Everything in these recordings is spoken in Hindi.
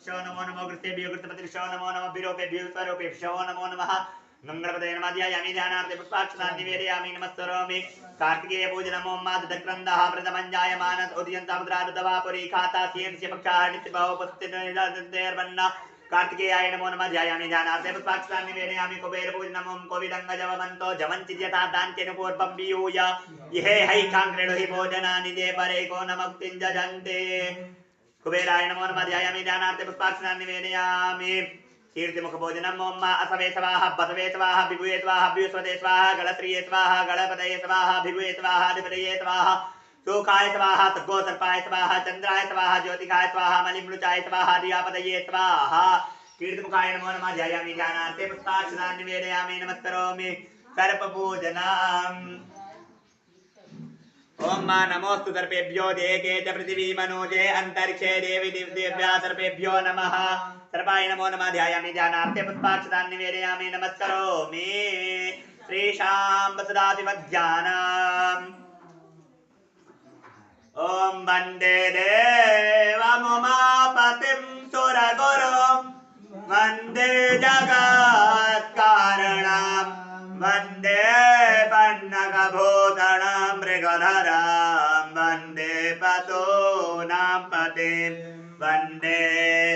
कृष्णपक्षो नमो नमो कृतेभ्यो कृतपतिभ्यो नमो नमः विरूपेभ्यो स्वरूपेभ्यो नमो नमः मंगलपदे नमः ध्यायामि ध्यानार्थे पुष्पाक्षतान् निवेदयामि नमस्करोमि कार्तिकेय पूजनम् ओम मादक्रन्दः प्रथमञ्जायमानत् उदयन्तमुद्रादवापुरी खाता सीयंस्य पक्षाः नित्यभावोपस्थितिर्वन्न कार्तिकेयाय नमो नमः ध्यायामि ध्यानार्थे पुष्पाक्षतान् निवेदयामि कुबेर पूजनम् ओम कोविदङ्गजवमन्तो जमञ्चिद्यथा दान्त्येन पूर्वं वियूय इहे हैकाङ्क्रेणु हि भोजनानि दे परे को न मुक्तिं जजन्ते कुबेराय नमो नमः ध्यायामि ध्यानार्थे पुष्पाक्षतान् निवेदयामि कीर्तिमुख भोजनम् ओम असवे स्वाहा बसवे स्वाहा विभुये स्वाहा विश्वदे स्वाहा गणप्रिये स्वाहा गणपतये स्वाहा विभुये स्वाहा अधिपतये स्वाहा सुखाय स्वाहा तद्गोसर्पाय स्वाहा चंद्राय स्वाहा ज्योतिकाय स्वाहा मलिमृचाय स्वाहा दियापतये स्वाहा कीर्तिमुखाय नमो नमः ध्यायामि ध्यानार्थे पुष्पाक्षतान् निवेदयामि नमस्करोमि सर्पपूजनम् ओम मा नमोस्तु सर्पेभ्यो देके च पृथिवी मनोजे अंतरिक्षे देवी दिव्या सर्पेभ्यो नमः सर्पाय नमो नमः ध्यायामि ध्यानार्थे पुष्पाक्षतान् निवेदयामि नमस्करोमि श्रीशां वसुधाधिपध्यानाम् ओम वन्दे देवमुमापतिं सुरगुरुं वन्दे जगत्कारणं वन्दे पन्नगभूषणं मृगधरं वन्दे पशूनां पतिं वन्दे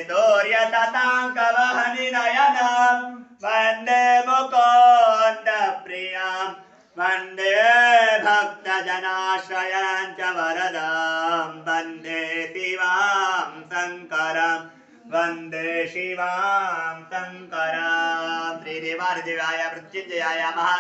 सूर्यशताङ्कवहनिनयनं वन्दे मुकुन्दप्रियं वन्दे भक्तजनाश्रयं च वरदं वन्दे शिवां शङ्करं वन्दे शिवां शङ्करं श्रीदेवादिदेवाय मृत्युञ्जयाय महा